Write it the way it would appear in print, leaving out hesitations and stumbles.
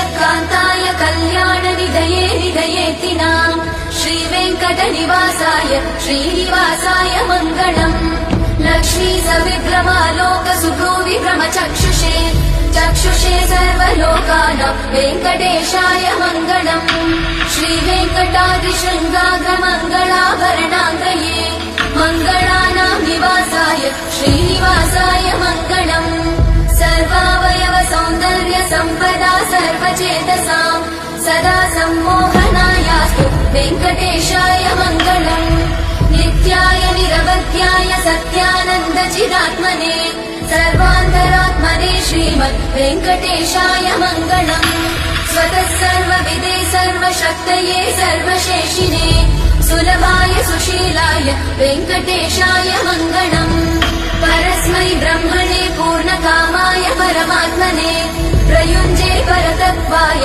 श्रियकान्ताय कल्याणनिधये निधयेतिनाम् श्रीवेङ्कटनिवासाय श्रीनिवासाय मङ्गलम् लक्ष्मी सविभ्रमालोक सुभ्रूविभ्रमचक्षुषे चक्षुषे सर्वलोकानां वेङ्कटेशाय मङ्गलम् श्रीवेङ्कटाद्रिशृङ्गाग्रमङ्गलाभरणाङ्गये मङ्गलानां निवासाय श्रीनिवासाय मङ्गलम् सर्वावयव सौन्दर्य सम्पदा सर्वचेतसां सदा सम्मोहनायास्तु वेङ्कटेशाय मङ्गलम् नित्याय निरवध्याय सत्यानन्द चिदात्मने सर्वान्तरात्मने श्रीमद् वेङ्कटेशाय मङ्गलम् स्वतः सर्वविदे सर्वशक्तये सर्वशेषिने सुलभाय सुशीलाय वेङ्कटेशाय मङ्गलम् परस्मै ब्रह्मणे पूर्णकामाय परमात्मने प्रयुञ्जे परतत्त्वाय